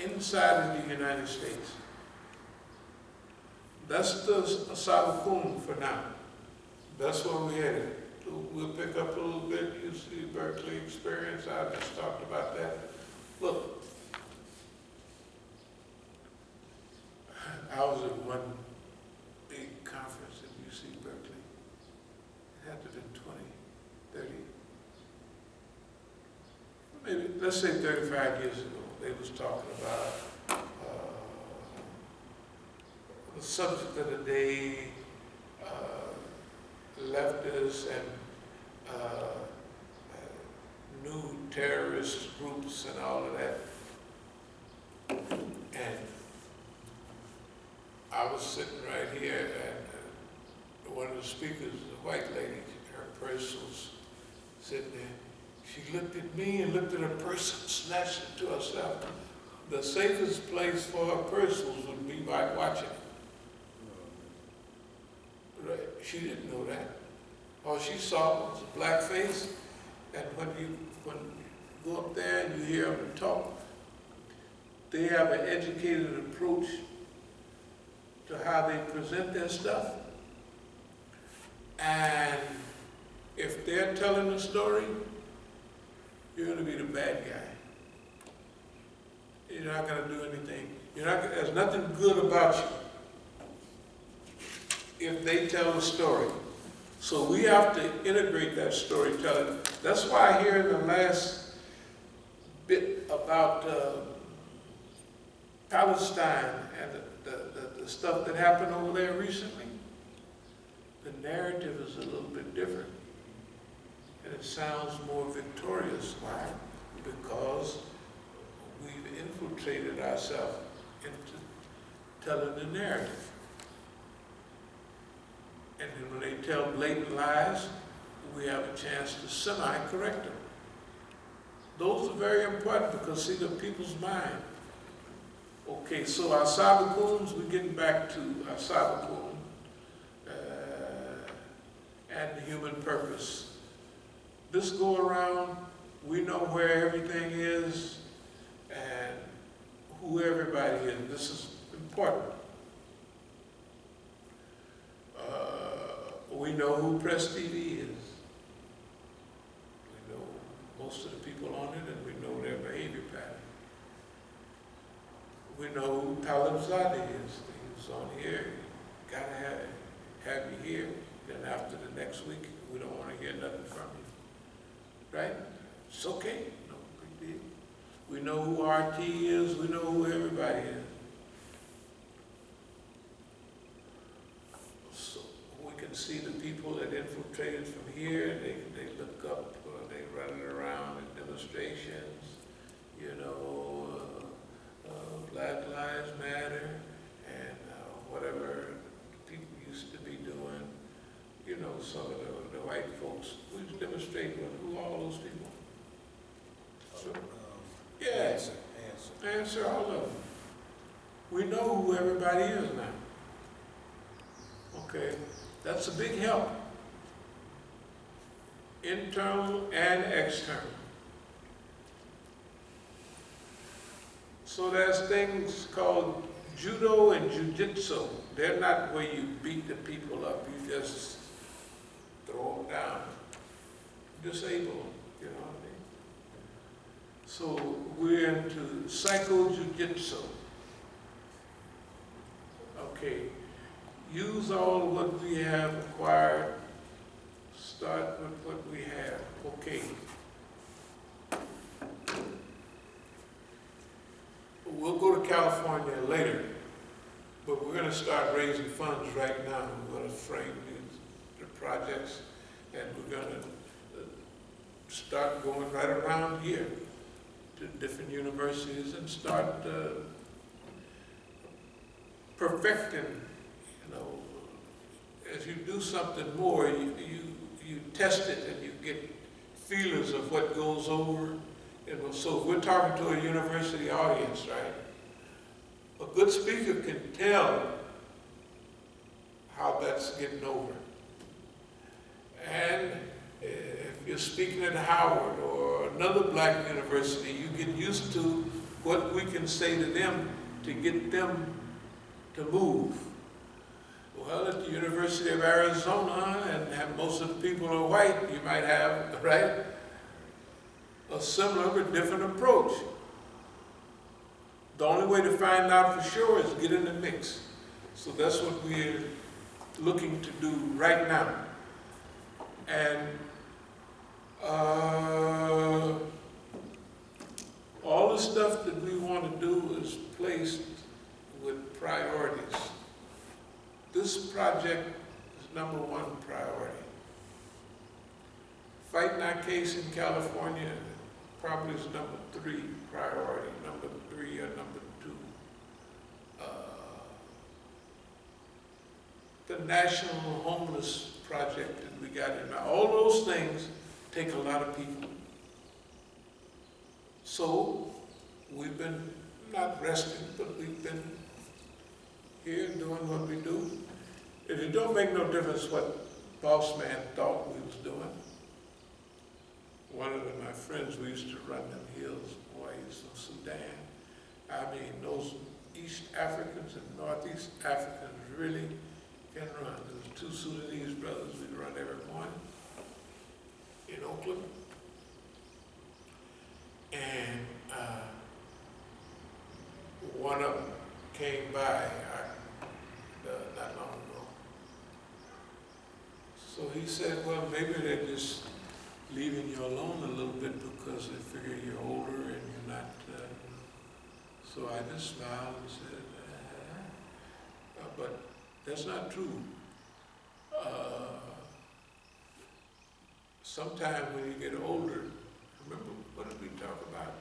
inside of the United States. That's the As-Sabiqun for now. That's where we're headed. We'll pick up a little bit, UC Berkeley experience. I just talked about that. Look, I was at one big conference at UC Berkeley. It had to have been 20, 30, maybe, let's say 35 years ago. They was talking about the subject of the day, leftists and new terrorist groups and all of that. And I was sitting right here, and one of the speakers, a white lady, her purse was sitting there. She looked at me and looked at her purse and snatched it to herself. The safest place for her purse would be by watching it. Right. She didn't know that. All she saw was a black face, and when you go up there and you hear them talk, they have an educated approach to how they present their stuff. And if they're telling a story, you're going to be the bad guy. You're not going to do anything. There's nothing good about you if they tell a story. So we have to integrate that storytelling. That's why here in the last bit about Palestine and the stuff that happened over there recently, the narrative is a little bit different. And it sounds more victorious. Why? Because we've infiltrated ourselves into telling the narrative. And then when they tell blatant lies, we have a chance to semi-correct them. Those are very important because see the people's mind. Okay, so our Sabiquns, we're getting back to our Sabiqun and the human purpose. This go around, we know where everything is and who everybody is. This is important. We know who Press TV is. We know most of the people on it, and we know their behavior pattern. We know who Talib Zadi is. He was on here. Gotta have you here. Then after the next week, we don't want to hear nothing from you. Right? It's okay. No big deal. We know who RT is. We know who everybody is. See the people that infiltrated from here, they look up, they run around in demonstrations, you know, Black Lives Matter, and whatever people used to be doing, you know, some of the white folks, we demonstrate with who all those people. So, yeah, answer all of them. We know who everybody is now. Okay. That's a big help, internal and external. So there's things called judo and jiu-jitsu. They're not where you beat the people up, you just throw them down, disable them, you know what I mean? So we're into psycho-jiu-jitsu. Okay. Use all what we have acquired. Start with what we have. Okay. We'll go to California later, but we're going to start raising funds right now. We're going to frame the projects, and we're going to start going right around here to different universities and start perfecting. You know, as you do something more, you test it and you get feelers of what goes over. You know, so if we're talking to a university audience, right? A good speaker can tell how that's getting over. And if you're speaking at Howard or another black university, you get used to what we can say to them to get them to move. Well, at the University of Arizona, and most of the people are white, you might have, right, a similar but different approach. The only way to find out for sure is get in the mix. So that's what we're looking to do right now. And all the stuff that we want to do is placed with priorities. This project is #1 priority. Fighting our case in California probably is #3 priority, #3 or #2. The national homeless project that we got in. All those things take a lot of people. So we've been not resting, but we've been here doing what we do. And it don't make no difference what boss man thought we was doing. One of my friends, we used to run them hills, boy, he's from Sudan. I mean, those East Africans and Northeast Africans really can run. There's 2 Sudanese brothers we run every morning in Oakland. And one of them came by not long ago. So he said, well, maybe they're just leaving you alone a little bit because they figure you're older and you're not. So I just smiled and said, but that's not true. Sometime when you get older, remember, what did we talk about?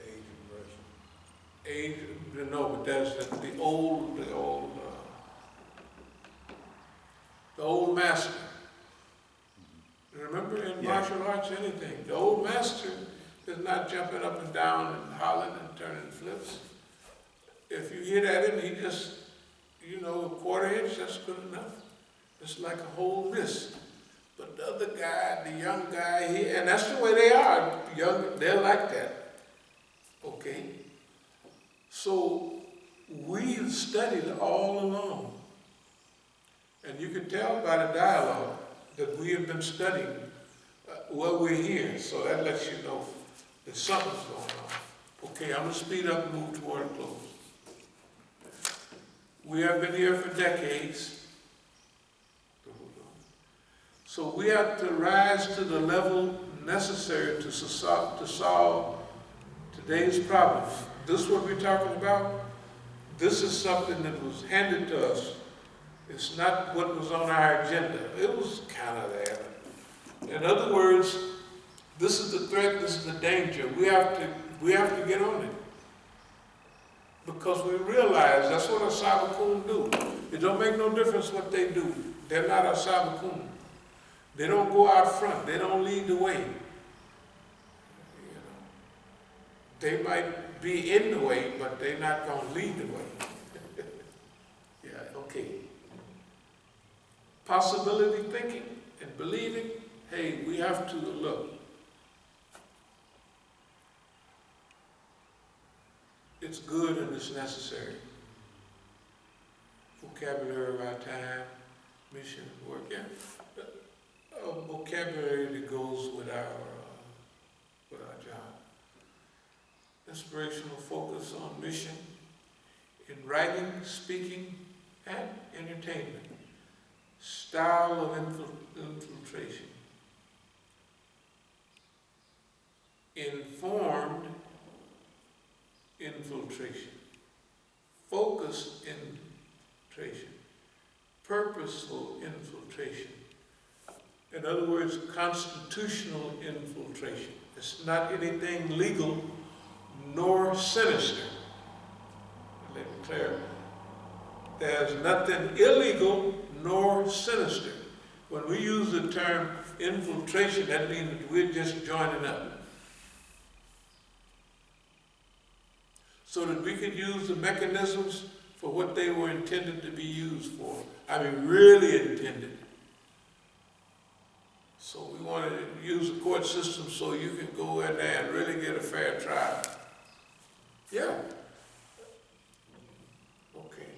Age and Age, no, but that's the old master. Remember in martial arts, anything, the old master is not jumping up and down and hollering and turning flips. If you hit at him, he just, a 1/4 inch, that's good enough. It's like a whole miss. But the other guy, the young guy, and that's the way they are, young, they're like that. Okay? So we've studied all along. And you can tell by the dialogue that we have been studying while we're here. So that lets you know that something's going on. Okay, I'm going to speed up and move toward a close. We have been here for decades. So we have to rise to the level necessary to solve today's problems. This is what we're talking about. This is something that was handed to us. It's not what was on our agenda. It was kind of there. In other words, this is the threat, this is the danger. We have to get on it. Because we realize that's what As-Sabiqun do. It don't make no difference what they do. They're not As-Sabiqun. They don't go out front. They don't lead the way. They might be in the way, but they're not going to lead the way. Yeah, okay. Possibility thinking and believing, hey, we have to look. It's good and it's necessary. Vocabulary of our time, mission, work, yeah. Vocabulary that goes with our job. Inspirational focus on mission in writing, speaking, and entertainment. Style of infiltration. Informed infiltration. Focused infiltration. Purposeful infiltration. In other words, constitutional infiltration. It's not anything legal nor sinister. Let me clarify. There's nothing illegal nor sinister. When we use the term infiltration, that means that we're just joining up. So that we could use the mechanisms for what they were intended to be used for. I mean, really intended. So we want to use the court system so you can go in there and really get a fair trial. Yeah. Okay.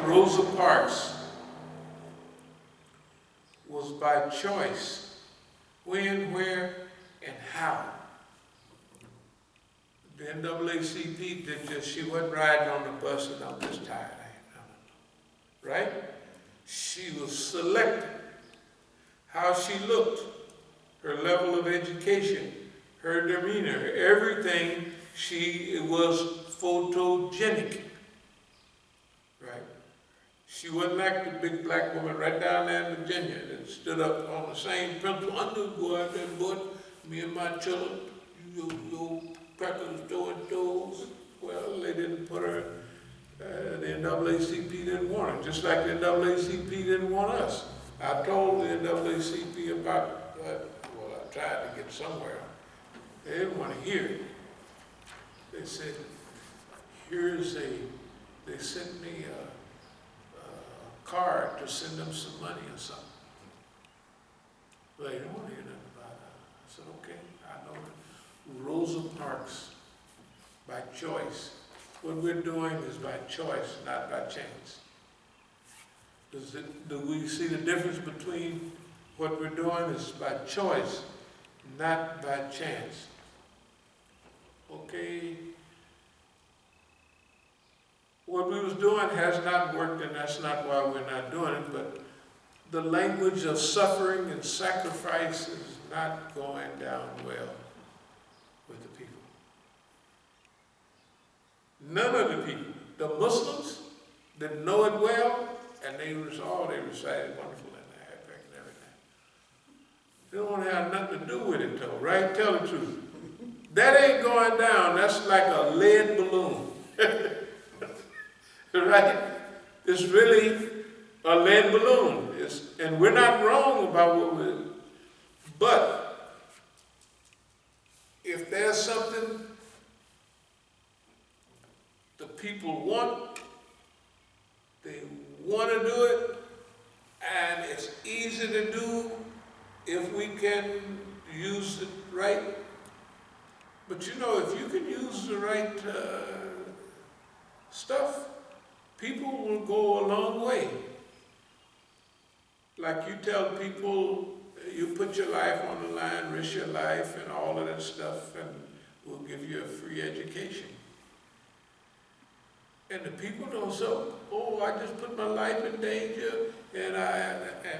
Rosa Parks was by choice. When, where, and how. The NAACP did just, she wasn't riding on the bus and I'm just tired. Right? She was selected. How she looked, her level of education, her demeanor, everything, she was photogenic. Right? She wasn't like the big black woman right down there in Virginia that stood up on the same principle. I knew go out there and put me and my children, you crackers doing those. Well, they didn't put her, the NAACP didn't want her, just like the NAACP didn't want us. I told the NAACP about, well, I tried to get somewhere. They didn't want to hear it. They said, they sent me a card to send them some money or something. But they didn't want to hear nothing about it. I said, okay, I know it. Rosa Parks, by choice. What we're doing is by choice, not by chance. Do we see the difference between what we're doing is by choice, not by chance? Okay. What we was doing has not worked, and that's not why we're not doing it, but the language of suffering and sacrifice is not going down well with the people. None of the people, the Muslims, didn't know it well, and they recited wonderful in the Arabic and everything. They don't have nothing to do with it though, right? Tell the truth. That ain't going down. That's like a lead balloon. Right? It's really a lead balloon. And we're not wrong about what we're, but if there's something the people want, they want to do it, and it's easy to do if we can use it right. But you know, if you can use the right stuff, people will go a long way. Like you tell people, you put your life on the line, risk your life and all of that stuff, and we'll give you a free education. And the people don't say, oh, I just put my life in danger, and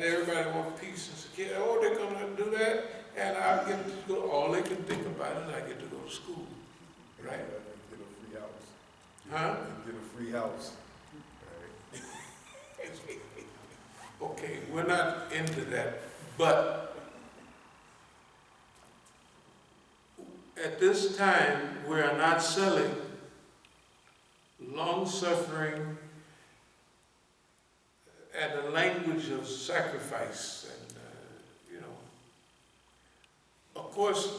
everybody wants peace and security. Oh, they're gonna do that, and I get to go. All they can think about is I get to go to school, right? Get a free house. Huh? Get a free house. Okay, we're not into that, but at this time, we are not selling long-suffering and the language of sacrifice. And, of course,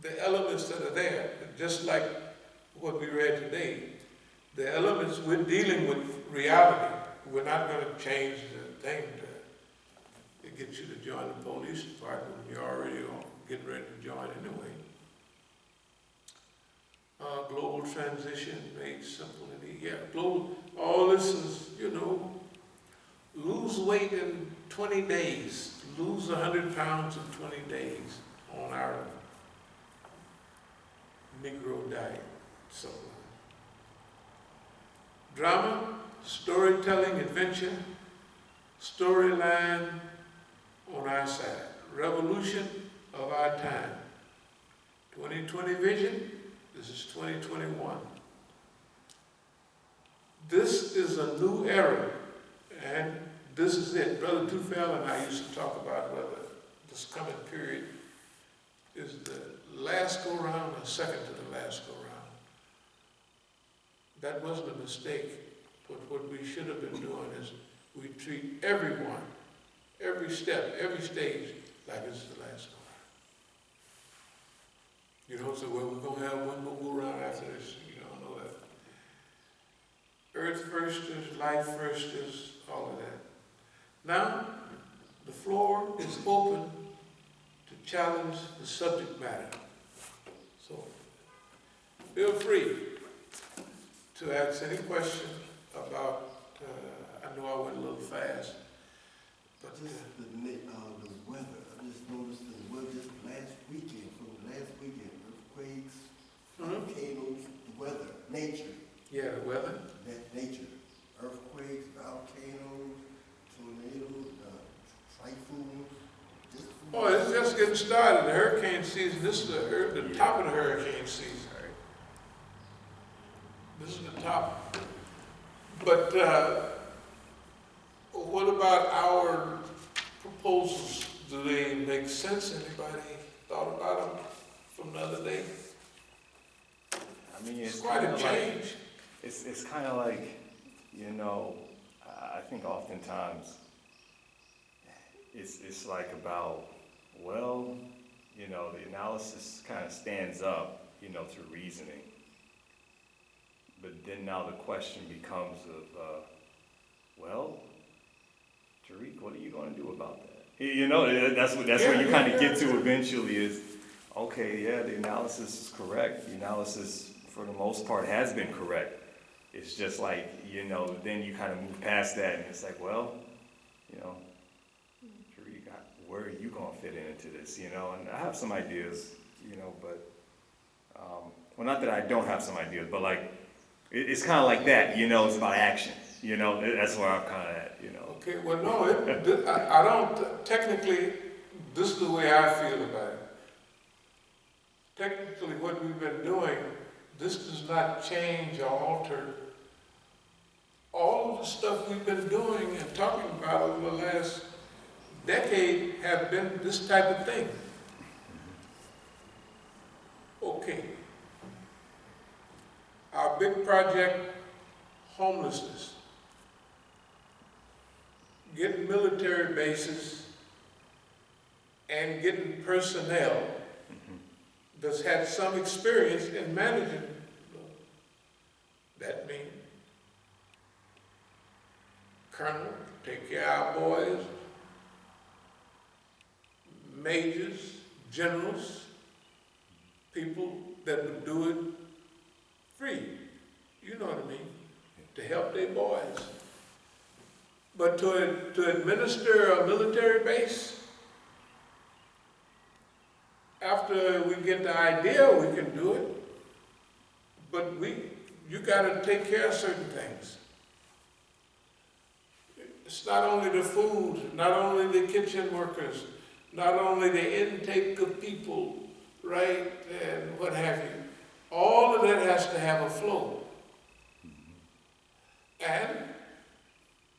the elements that are there, just like what we read today, the elements, we're dealing with reality. We're not going to change the thing to get you to join the police department when you're already getting ready to join anyway. Global transition made simple and easy. Yeah, global, all this is, lose weight in 20 days, lose 100 pounds in 20 days on our Negro diet. So, drama, storytelling, adventure, storyline on our side. Revolution of our time. 2020 vision, this is 2021. This is a new era, and this is it. Brother Tufel and I used to talk about whether this coming period is the last go-round or second to the last go-round. That wasn't a mistake, but what we should have been doing is we treat everyone, every step, every stage, like it's the last go-round. You don't say, well, we're going to have one more go-round after this. You don't know that. Earth first is, life first is, all of that. Now, the floor is open to challenge the subject matter. So feel free to ask any question about, I know I went a little fast, but Just the weather, I just noticed the weather just last weekend, earthquakes, volcanoes, the weather, nature, yeah, the weather. nature, earthquakes, volcanoes, tornadoes, typhoons, just. Oh, it's just getting started. The hurricane season, this is the top of the hurricane season. This is the top. But what about our proposals? Do they make sense? Anybody thought about them from the other day? I mean, It's quite a change. It's kind of like, you know, I think oftentimes it's like about, well, you know, the analysis kind of stands up, you know, through reasoning. But then now the question becomes of, well, Tariq, what are you going to do about that? You know, that's where you kind of get to eventually is, okay, yeah, the analysis is correct. The analysis, for the most part, has been correct. It's just like, you know, then you kind of move past that and it's like, well, you know, Tariq, where are you going to fit into this, you know? And I have some ideas, you know, but, well, not that I don't have some ideas, but like, it's kind of like that, you know, it's about action, you know, that's where I'm kind of at, you know. Okay, well, no, I don't, technically, this is the way I feel about it. Technically, what we've been doing, this does not change or alter all of the stuff we've been doing and talking about over the last decade have been this type of thing. Okay. Our big project, homelessness. Getting military bases and getting personnel that's had some experience in managing that means colonel, take care of our boys, majors, generals, people that would do it free, you know what I mean, to help their boys. But to administer a military base, after we get the idea, we can do it. But you gotta take care of certain things. It's not only the food, not only the kitchen workers, not only the intake of people, right, and what have you. All of that has to have a flow. And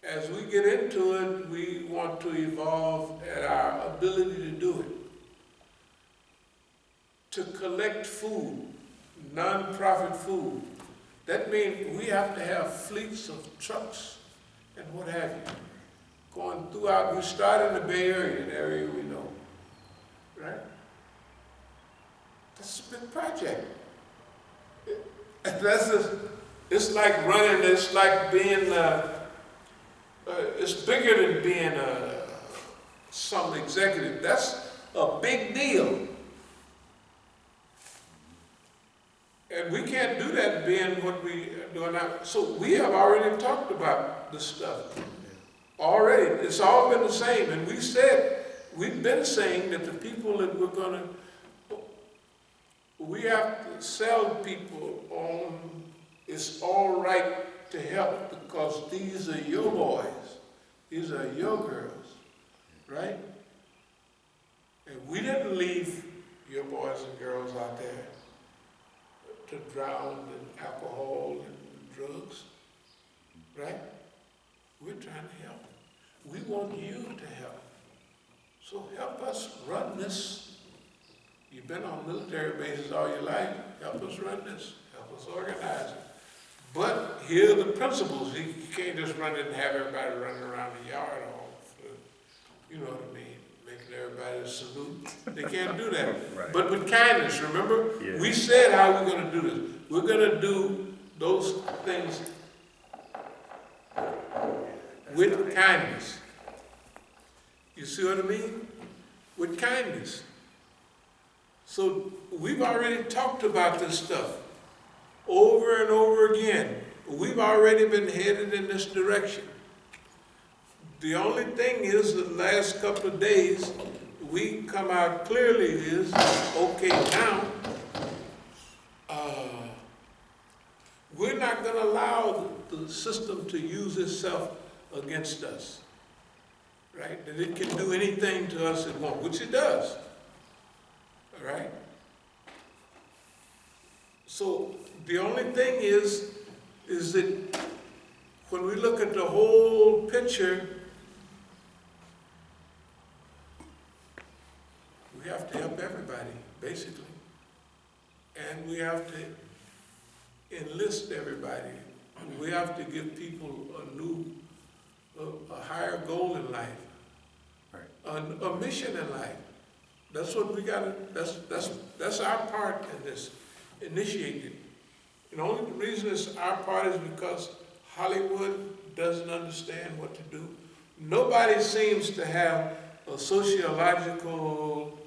as we get into it, we want to evolve at our ability to do it. To collect food, non-profit food. That means we have to have fleets of trucks and what have you, going throughout. We start in the Bay Area, an area we know, right? That's a big project. It's like running, it's like being, it's bigger than being some executive. That's a big deal. And we can't do that being what we are doing now. So we have already talked about this stuff. Already. It's all been the same. And we've been saying that the people that we have to sell people on, it's all right to help because these are your boys. These are your girls. Right? And we didn't leave your boys and girls out there to drown in alcohol and drugs, right? We're trying to help. We want you to help. So help us run this. You've been on military bases all your life. Help us run this. Help us organize it. But here are the principles. You can't just run it and have everybody running around the yard all, you know what I mean? Making everybody salute. They can't do that. Right. But with kindness, remember? Yeah. We said how we're going to do this. We're going to do those things with kindness. You see what I mean? With kindness. So we've already talked about this stuff over and over again. We've already been headed in this direction. The only thing is, the last couple of days, we come out clearly is, okay, now, we're not gonna allow the system to use itself against us, right? That it can do anything to us it wants, which it does, all right? So the only thing is that when we look at the whole picture, we have to help everybody, basically. And we have to enlist everybody. We have to give people a higher goal in life, a mission in life. That's what we gotta, that's our part in this, initiated. And the only reason it's our part is because Hollywood doesn't understand what to do. Nobody seems to have a sociological,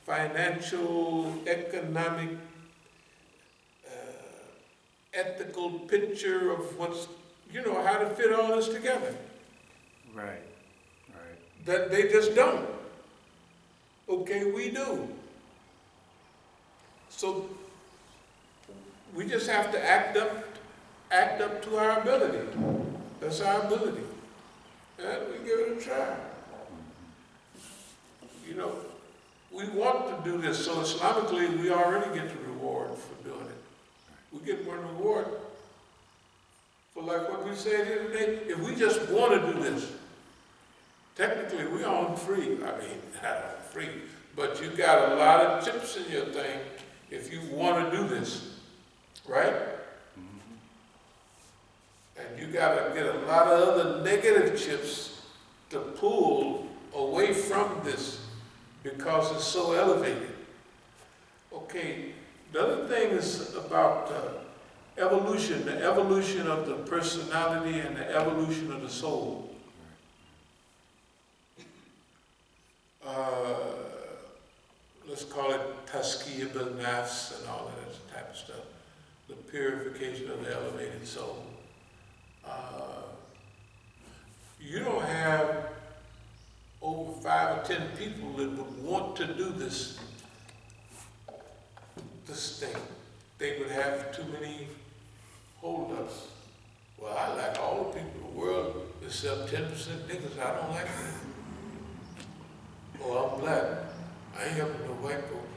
financial, economic, ethical picture of what's, how to fit all this together. Right. That they just don't. Okay, we do. So we just have to act up to our ability. That's our ability. And we give it a try. We want to do this, so Islamically we already get the reward for doing it. We get one reward for, like what we said here today, if we just want to do this, technically we own free. I mean, not free, but you got a lot of chips in your thing if you want to do this, right? And you got to get a lot of other negative chips to pull away from this because it's so elevated. Okay, the other thing is about evolution, the evolution of the personality and the evolution of the soul. Let's call it tazkiyah bil nafs and all of that type of stuff. The purification of the elevated soul. You don't have over 5 or 10 people that would want to do this thing. They would have too many holdups. Well, I like all the people in the world except 10% niggas. I don't like them. Oh, I'm black. I ain't helping no white folks.